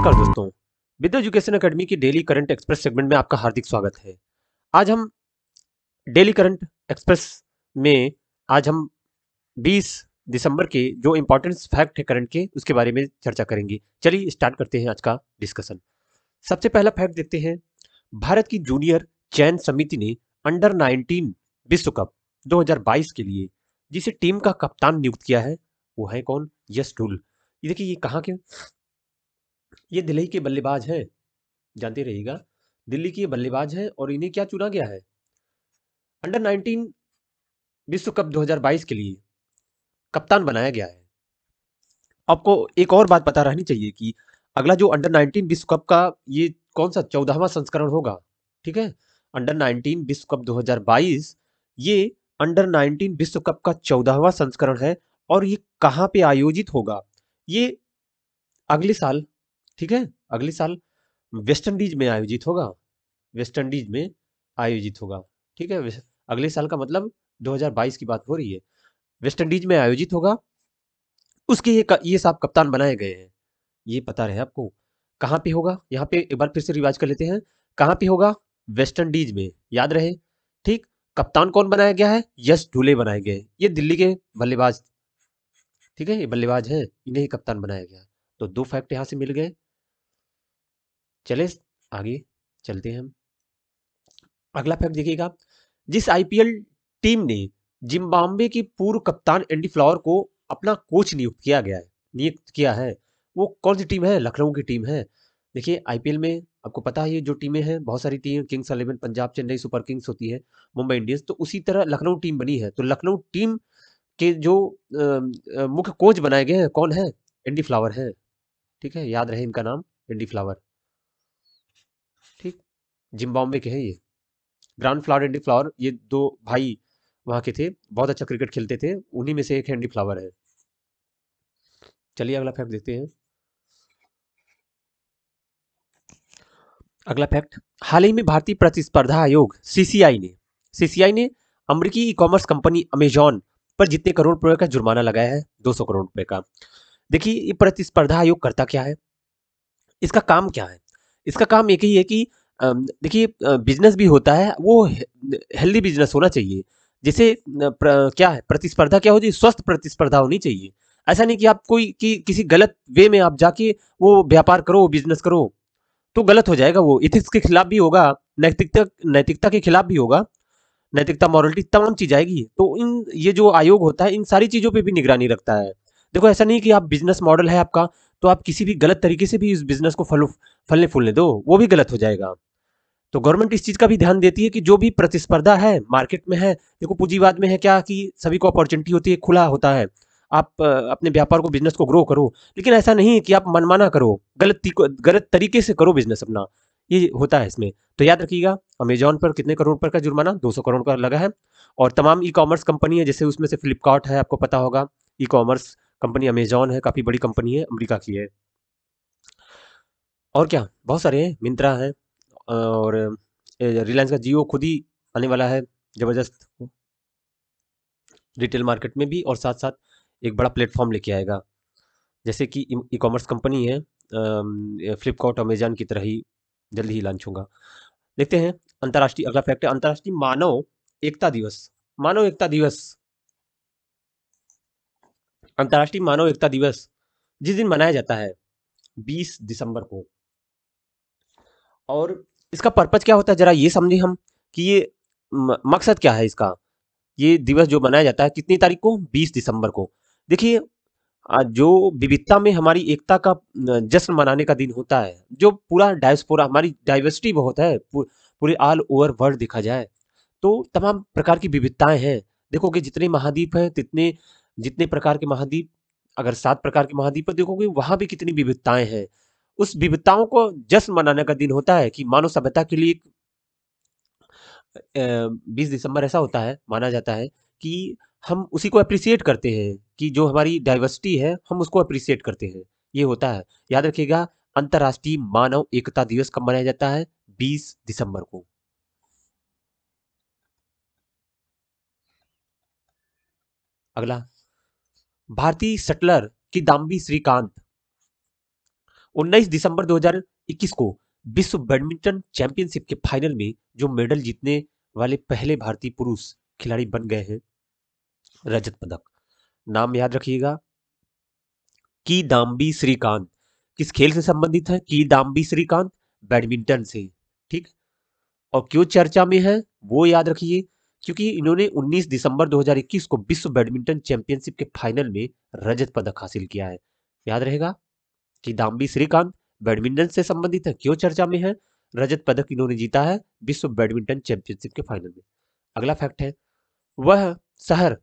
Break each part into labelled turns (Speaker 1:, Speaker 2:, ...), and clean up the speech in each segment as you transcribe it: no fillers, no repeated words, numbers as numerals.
Speaker 1: नमस्कार दोस्तों, with education academy की डेली करंट एक्सप्रेस सेगमेंट में आपका हार्दिक स्वागत है। आज हम डेली करंट एक्सप्रेस में आज हम 20 दिसंबर के जो इंपॉर्टेंट फैक्ट है करंट के उसके बारे में चर्चा करेंगे। चलिए स्टार्ट करते हैं आज का डिस्कशन। सबसे पहला फैक्ट देखते हैं। भारत की जूनियर चयन समिति ने अंडर 19 विश्व कप 2022 के लिए जिसे टीम का कप्तान नियुक्त किया है वो है कौन? यश ढुल। ये देखिए, ये कहाँ के? ये दिल्ली के बल्लेबाज हैं, जानते रहिएगा। दिल्ली की ये बल्लेबाज हैं और इन्हें क्या चुना गया है? अंडर 19 विश्व कप 2022 के लिए कप्तान बनाया गया है। आपको एक और बात पता रहनी चाहिए कि अगला जो अंडर 19 विश्व कप का ये कौन सा 14वां संस्करण होगा, ठीक है? अंडर 19 विश्व कप 2022 ये अंडर 19 विश्व कप का 14वां संस्करण है और ये कहाँ पे आयोजित होगा? ये अगले साल, ठीक है, अगले साल वेस्ट इंडीज में आयोजित होगा। वेस्ट इंडीज में आयोजित होगा, ठीक है। अगले साल का मतलब 2022 की बात हो रही है। वेस्ट इंडीज में आयोजित होगा, उसके ये साहब कप्तान बनाए गए हैं। ये पता रहे आपको कहाँ पे होगा। यहाँ पे एक बार फिर से रिवाइज कर लेते हैं। कहाँ पे होगा? वेस्ट इंडीज में, याद रहे। ठीक, कप्तान कौन बनाया गया है? यश ढूले बनाए गए। ये दिल्ली के बल्लेबाज, ठीक है, ये बल्लेबाज हैं, इन्हें ही कप्तान बनाया गया। तो दो फैक्ट यहाँ से मिल गए। चले आगे चलते हैं हम। अगला फैक्ट देखिएगा। जिस आईपीएल टीम ने जिम्बाब्वे की पूर्व कप्तान एंडी फ्लावर को अपना कोच नियुक्त किया है वो कौन सी टीम है? लखनऊ की टीम है। देखिए, आईपीएल में आपको पता है ये जो टीमें हैं, बहुत सारी team, Kings 11 Punjab, Chennai super Kings होती है, मुंबई इंडियंस, तो उसी तरह लखनऊ टीम बनी है। तो लखनऊ टीम के जो मुख्य कोच बनाए गए हैं कौन है? एंडी फ्लावर है, ठीक है, याद रहे इनका नाम, एंडी फ्लावर। ठीक, जिम्बाब्वे के हैं ये। ग्रांड फ्लावर, एंडी फ्लावर, ये दो भाई वहां के थे, बहुत अच्छा क्रिकेट खेलते थे, उन्हीं में से एक एंडी फ्लावर है। चलिए अगला फैक्ट देखते हैं। अगला फैक्ट, हाल ही में भारतीय प्रतिस्पर्धा आयोग सीसीआई ने अमेरिकी ई कॉमर्स कंपनी अमेजॉन पर जितने करोड़ रुपए का जुर्माना लगाया है? 200 करोड़ रुपए का। देखिए, ये प्रतिस्पर्धा आयोग करता क्या है, इसका काम क्या है? इसका काम एक ही है कि देखिए, बिजनेस भी होता है वो हेल्दी बिजनेस होना चाहिए। जैसे क्या है, प्रतिस्पर्धा क्या होती है? स्वस्थ प्रतिस्पर्धा होनी चाहिए। ऐसा नहीं कि आप किसी गलत वे में आप जाके वो व्यापार करो, बिजनेस करो, तो गलत हो जाएगा। वो इथिक्स के खिलाफ भी होगा, नैतिकता नैतिकता के खिलाफ भी होगा। नैतिकता, मॉरलिटी, तमाम चीज आएगी। तो इन ये जो आयोग होता है इन सारी चीजों पे भी निगरानी रखता है। देखो, ऐसा नहीं कि आप बिजनेस मॉडल है आपका तो आप किसी भी गलत तरीके से भी इस बिजनेस को फलने फूलने दो, वो भी गलत हो जाएगा। तो गवर्नमेंट इस चीज का भी ध्यान देती है कि जो भी प्रतिस्पर्धा है मार्केट में है, देखो पूंजीवाद में है क्या कि सभी को अपॉर्चुनिटी होती है, खुला होता है। आप अपने व्यापार को, बिजनेस को ग्रो करो, लेकिन ऐसा नहीं कि आप मनमाना करो, गलत तरीके से करो बिजनेस अपना, ये होता है इसमें। तो याद रखिएगा, अमेजॉन पर कितने करोड़ रुपए का जुर्माना? 200 करोड़ का लगा है। और तमाम ई कॉमर्स कंपनी है, जैसे उसमें से फ्लिपकार्ट है, आपको पता होगा, ई कॉमर्स कंपनी अमेजॉन है, काफी बड़ी कंपनी है, अमेरिका की है। और क्या, बहुत सारे हैं, मिंत्रा है, और रिलायंस का जियो खुद ही आने वाला है, जबरदस्त रिटेल मार्केट में भी, और साथ साथ एक बड़ा प्लेटफॉर्म लेके आएगा, जैसे कि ई कॉमर्स कंपनी है फ्लिपकार्ट अमेजन की तरह ही जल्दी ही लॉन्च होगा। देखते हैं अंतर्राष्ट्रीय, अगला फैक्ट है अंतर्राष्ट्रीय मानव एकता दिवस। मानव एकता दिवस, अंतर्राष्ट्रीय मानव एकता दिवस जिस दिन मनाया जाता है 20 दिसंबर को, और इसका पर्पज क्या होता है जरा ये समझे हम, कि ये मकसद क्या है इसका। ये दिवस जो मनाया जाता है कितनी तारीख को? 20 दिसंबर को। देखिए, जो विविधता में हमारी एकता का जश्न मनाने का दिन होता है, जो पूरा डायस्पोरा, हमारी डाइवर्सिटी बहुत है, पूरे ऑल ओवर वर्ल्ड देखा जाए तो तमाम प्रकार की विविधताएं हैं। देखोगे जितने महाद्वीप हैं, तितने जितने प्रकार के महाद्वीप, अगर 7 प्रकार के महाद्वीप पर देखोगे वहां भी कितनी विविधताएं हैं। उस विविधताओं को जश्न मनाने का दिन होता है कि मानव सभ्यता के लिए 20 दिसंबर ऐसा होता है, माना जाता है कि हम उसी को अप्रिसिएट करते हैं, कि जो हमारी डाइवर्सिटी है हम उसको अप्रिसिएट करते हैं, ये होता है। याद रखिएगा, अंतर्राष्ट्रीय मानव एकता दिवस कब मनाया जाता है? 20 दिसंबर को। अगला, भारतीय शटलर किदाम्बी श्रीकांत 19 दिसंबर 2021 को विश्व बैडमिंटन चैंपियनशिप के फाइनल में जो मेडल जीतने वाले पहले भारतीय पुरुष खिलाड़ी बन गए हैं रजत पदक। नाम याद रखिएगा, किदाम्बी श्रीकांत। किस खेल से संबंधित है किदाम्बी श्रीकांत? बैडमिंटन से। ठीक। और क्यों चर्चा में है वो याद रखिए, क्योंकि इन्होंने 19 दिसंबर 2021 को विश्व बैडमिंटन चैंपियनशिप के फाइनल में रजत पदक हासिल किया है। याद रहेगा, किदाम्बी श्रीकांत बैडमिंटन से संबंधित है, क्यों चर्चा में है? रजत पदक इन्होंने जीता है विश्व बैडमिंटन चैंपियनशिप के फाइनल में। अगला फैक्ट है, वह शहर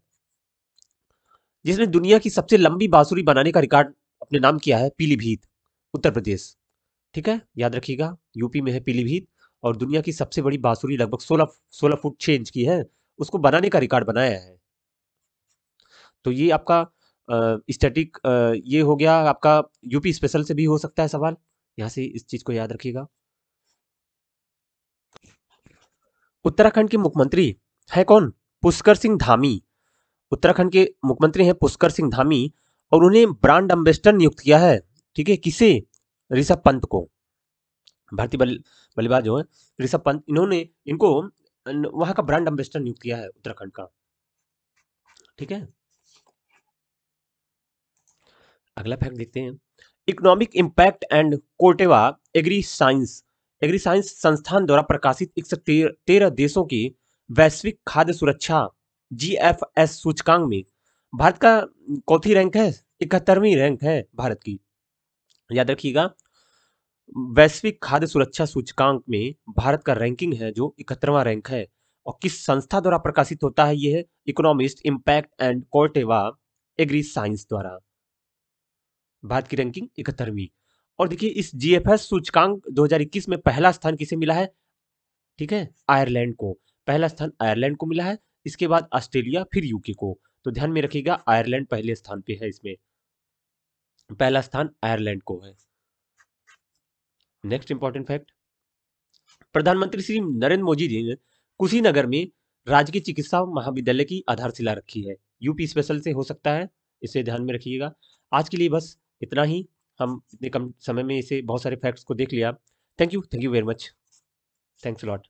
Speaker 1: जिसने दुनिया की सबसे लंबी बांसुरी बनाने का रिकॉर्ड अपने नाम किया है पीलीभीत, उत्तर प्रदेश। ठीक है, याद रखिएगा, यूपी में है पीलीभीत और दुनिया की सबसे बड़ी बांसुरी लगभग 16 फुट 6 इंच की है, उसको बनाने का रिकॉर्ड बनाया है। तो ये आपका स्टैटिक ये हो गया आपका, यूपी स्पेशल से भी हो सकता है सवाल, यहां से इस चीज को याद रखिएगा। उत्तराखंड के मुख्यमंत्री है कौन? पुष्कर सिंह धामी। उत्तराखंड के मुख्यमंत्री हैं पुष्कर सिंह धामी और उन्हें ब्रांड एम्बेसडर नियुक्त किया है। ठीक है, किसे? ऋषभ पंत को। भारतीय बल्लेबाज जो है ऋषभ पंत, इन्होंने इनको वहां का ब्रांड एम्बेसडर नियुक्त किया है उत्तराखंड का। ठीक है, अगला फैक्ट देखते हैं, economic impact and Corteva agri science संस्थान द्वारा प्रकाशित 113 देशों के वैश्विक खाद्य सुरक्षा जीएफएस सूचकांक में भारत का कौथी रैंक है? 71वीं रैंक है भारत की। याद रखिएगा, वैश्विक खाद्य सुरक्षा सूचकांक में भारत का रैंकिंग है जो 71वां रैंक है। और किस संस्था द्वारा प्रकाशित होता है? यह है economist impact and Corteva agri science द्वारा। भारत की रैंकिंग 71वीं। और देखिए, इस जीएफएस सूचकांक 2021 में पहला स्थान किसे मिला है? ठीक है, आयरलैंड को। पहला स्थान आयरलैंड को मिला है, इसके बाद ऑस्ट्रेलिया, फिर यूके को। तो ध्यान में रखिएगा, आयरलैंड पहले स्थान पे है, इसमें पहला स्थान आयरलैंड को है। नेक्स्ट इंपॉर्टेंट फैक्ट, प्रधानमंत्री श्री नरेंद्र मोदी जी ने कुशीनगर में राजकीय चिकित्सा महाविद्यालय की आधारशिला रखी है। यूपी स्पेशल से हो सकता है, इसे ध्यान में रखिएगा। आज के लिए बस इतना ही, हम इतने कम समय में इसे बहुत सारे फैक्ट्स को देख लिया। Thank you very much, thanks lot.